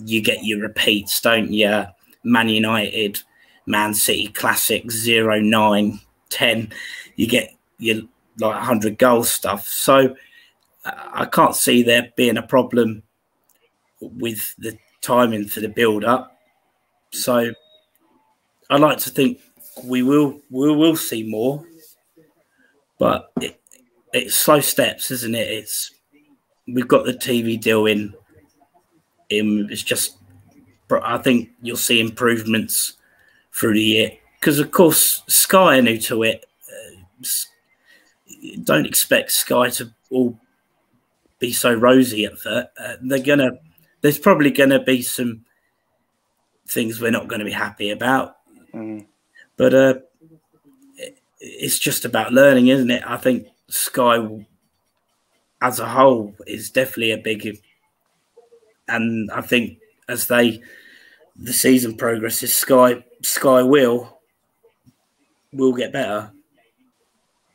you get your repeats, don't you? Man United, Man City Classic 0, 9, 10. You get your like 100 goal stuff. So I can't see there being a problem with the timing for the build-up. So I like to think we will see more, but it's slow steps, isn't it? We've got the TV deal in. It's just, I think you'll see improvements through the year because, of course, Sky are new to it. Don't expect Sky to all be so rosy at first. There's probably gonna be some things we're not going to be happy about, but it's just about learning, isn't it? I think Sky as a whole is definitely a big, and I think as the season progresses, Sky will get better.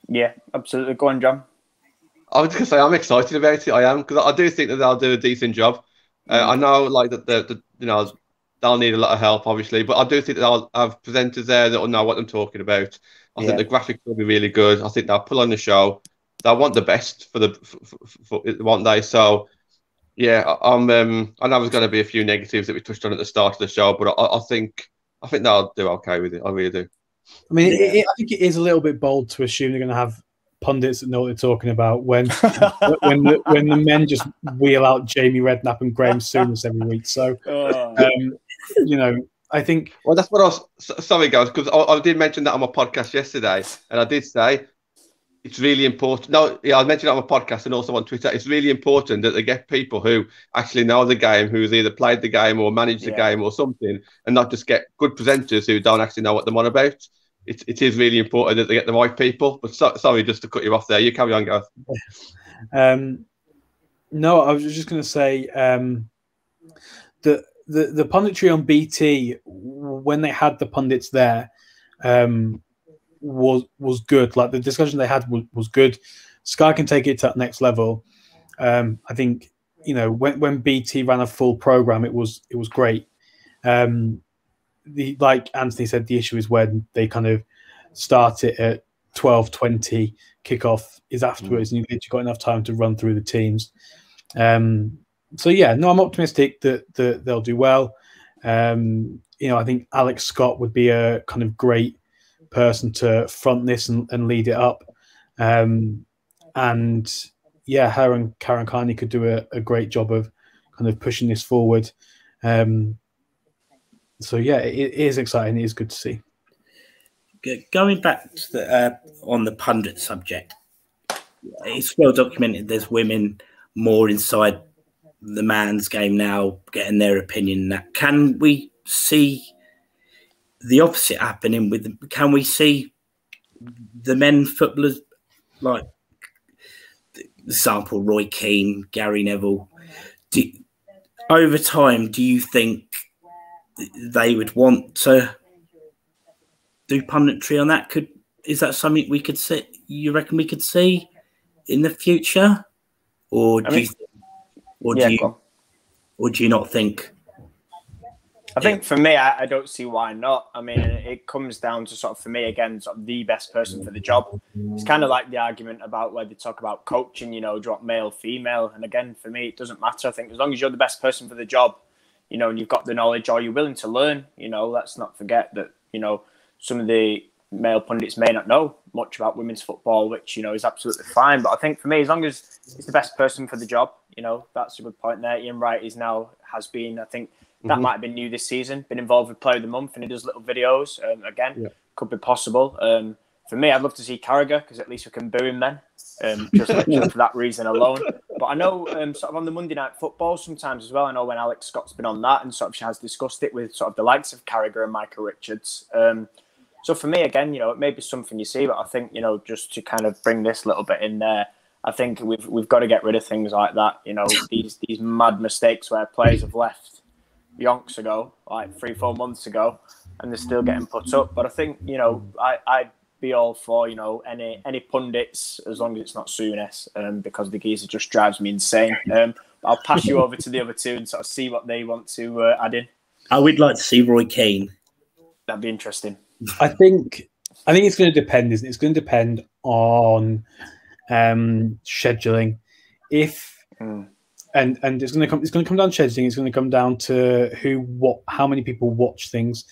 Yeah, absolutely. Go on, John. I was going to say I'm excited about it. I am, because I do think that they'll do a decent job. I know, like, the they'll need a lot of help, obviously. But I do think that I'll have presenters there that will know what I'm talking about. I think the graphics will be really good. I think they'll pull on the show. They want the best for one day. So yeah, I know there's going to be a few negatives that we touched on at the start of the show, but I think they'll do okay with it. I really do. I mean, I think it is a little bit bold to assume they're going to have pundits that know what they're talking about when the men just wheel out Jamie Redknapp and Graham Souness every week. So, you know, I think. Well, that's what I was. Sorry, guys, because I did mention that on my podcast yesterday, and I did say it's really important. No, yeah, I mentioned it on my podcast and also on Twitter. It's really important that they get people who actually know the game, who's either played the game or managed the game or something, and not just get good presenters who don't actually know what they're on about. It is really important that they get the right people. But sorry, just to cut you off there. You carry on, Gareth. No, I was just going to say the punditry on BT when they had the pundits there was good. Like the discussion they had was good. Sky can take it to that next level. I think, you know, when BT ran a full program, it was great. Like Anthony said, the issue is when they kind of start it at 12:20, kickoff is afterwards, and you've literally got enough time to run through the teams. So yeah, no, I'm optimistic that they'll do well. You know, I think Alex Scott would be a kind of great person to front this and lead it up. And yeah, her and Karen Carney could do a great job of kind of pushing this forward. So yeah, it is exciting. It is good to see. Going back to on the pundit subject, it's well documented. There's women more inside the man's game now, getting their opinion. That can we see the opposite happening with them? Can we see the men footballers, like example Roy Keane, Gary Neville? Over time, do you think they would want to do punditry on that? Is that something we could see? You reckon we could see in the future, or do you not think? I think for me, I don't see why not. I mean, it comes down to sort of, for me, again, sort of the best person for the job. It's kind of like the argument about where they talk about coaching, you know, drop male, female. And again, for me, it doesn't matter. I think as long as you're the best person for the job, you know, and you've got the knowledge or you're willing to learn, you know, let's not forget that, you know, some of the male pundits may not know much about women's football, which, you know, is absolutely fine. But I think for me, as long as he's the best person for the job, you know, that's a good point there. Ian Wright has been, I think, that might have been new this season, been involved with Player of the Month, and he does little videos. Could be possible. For me, I'd love to see Carragher, because at least we can boo him then, just for that reason alone. But I know sort of on the Monday Night Football sometimes as well, I know when Alex Scott's been on that and sort of she has discussed it with sort of the likes of Carragher and Michael Richards. So for me, again, you know, it may be something you see, but I think, you know, just to kind of bring this little bit in there, I think we've got to get rid of things like that. You know, these mad mistakes where players have left yonks ago, like 3-4 months ago, and they're still getting put up. But I think, you know, I'd be all for, you know, any pundits as long as it's not Souness, because the geezer just drives me insane. I'll pass you over to the other two and sort of see what they want to add in. I would like to see Roy Keane. That'd be interesting. I think it's going to depend, isn't it? It's going to depend on scheduling. And it's going to come down to scheduling. It's going to come down to how many people watch things.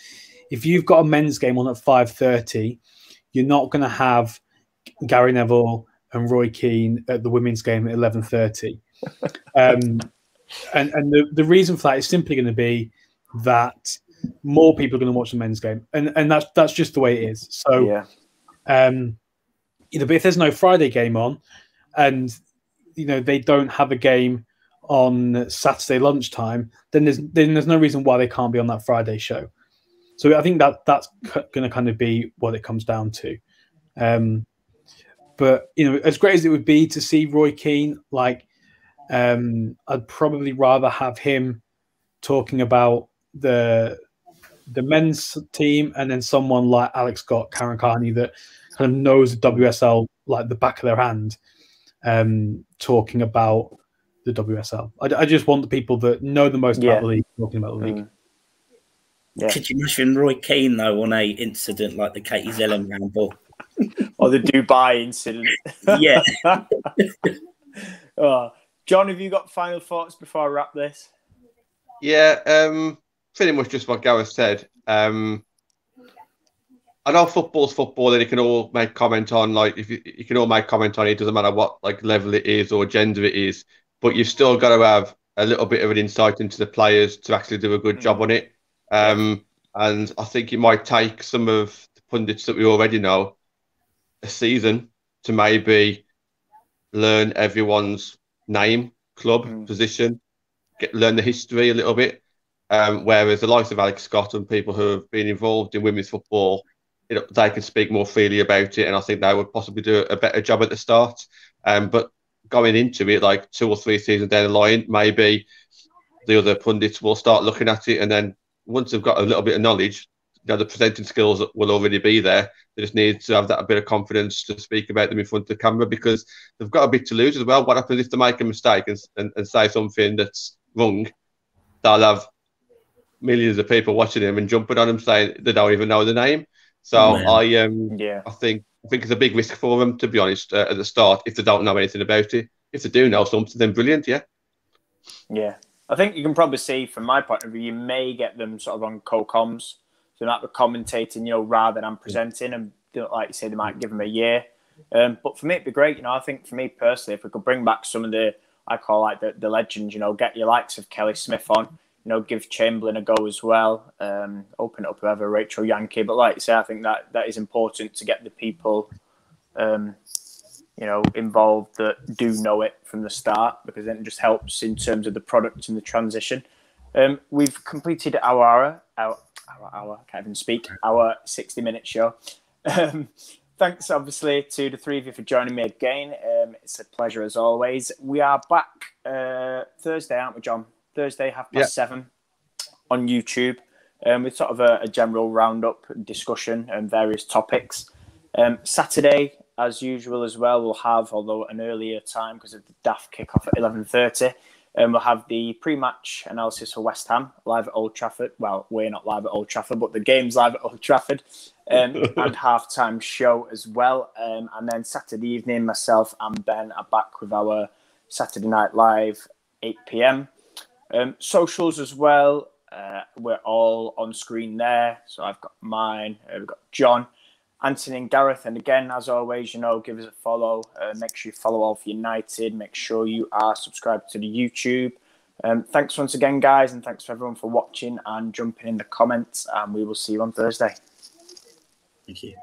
If you've got a men's game on at 5:30, you're not going to have Gary Neville and Roy Keane at the women's game at 11:30. And the reason for that is simply going to be that more people are going to watch the men's game, and that's just the way it is. So, you know, but if there's no Friday game on, and you know they don't have a game on Saturday lunchtime, then there's no reason why they can't be on that Friday show. So I think that's going to kind of be what it comes down to. But you know, as great as it would be to see Roy Keane, like I'd probably rather have him talking about the men's team, and then someone like Alex Scott, Karen Carney, that kind of knows the WSL like the back of their hand, talking about the WSL. I just want the people that know the most about the league talking about the league. Yeah. Could you imagine Roy Keane, though, on a incident like the Katie Zellum handball? Or the Dubai incident. Yeah. Oh, John, have you got final thoughts before I wrap this? Yeah, pretty much just what Gareth said. I know football's football, and you can all make comment on, like, if you can all make comment on it. It doesn't matter what like level it is or gender it is, but you've still got to have a little bit of an insight into the players to actually do a good job on it. And I think it might take some of the pundits that we already know a season to maybe learn everyone's name, club, position, learn the history a little bit. Whereas the likes of Alex Scott and people who have been involved in women's football, they can speak more freely about it, and I think they would possibly do a better job at the start. But going into it, like 2 or 3 seasons down the line, maybe the other pundits will start looking at it, and then once they've got a little bit of knowledge, the presenting skills will already be there. They just need to have that bit of confidence to speak about them in front of the camera, because they've got a bit to lose as well. What happens if they make a mistake and say something that's wrong? They'll have millions of people watching him and jumping on him saying they don't even know the name. So I think it's a big risk for them, to be honest, at the start, if they don't know anything about it. If they do know something, then brilliant, yeah. Yeah. I think you can probably see, from my point of view, you may get them sort of on co-coms, so not the commentating, rather than presenting, and like you say, they might give them a year. But for me, it'd be great. I think for me personally, if we could bring back some of the, I call like the legends, get your likes of Kelly Smith on, give Chamberlain a go as well. Open it up whoever, Rachel Yankee. But like you say, I think that is important to get the people, involved that do know it from the start, because then it just helps in terms of the product and the transition. We've completed our I can't even speak, our 60-minute show. Thanks, obviously, to the three of you for joining me again. It's a pleasure as always. We are back Thursday, aren't we, John? Thursday, 7:30 on YouTube, with sort of a general roundup discussion and various topics. Saturday, as usual as well, we'll have, although an earlier time because of the daft kickoff at 11:30, we'll have the pre-match analysis for West Ham live at Old Trafford. Well, we're not live at Old Trafford, but the game's live at Old Trafford, and half-time show as well. And then Saturday evening, myself and Ben are back with our Saturday Night Live, 8 p.m. Socials as well. We're all on screen there. So I've got mine. We've got John, Anthony and Gareth. And again, as always, give us a follow. Make sure you follow All for United. Make sure you are subscribed to the YouTube. Thanks once again, guys. And thanks for everyone for watching and jumping in the comments. And we will see you on Thursday. Thank you.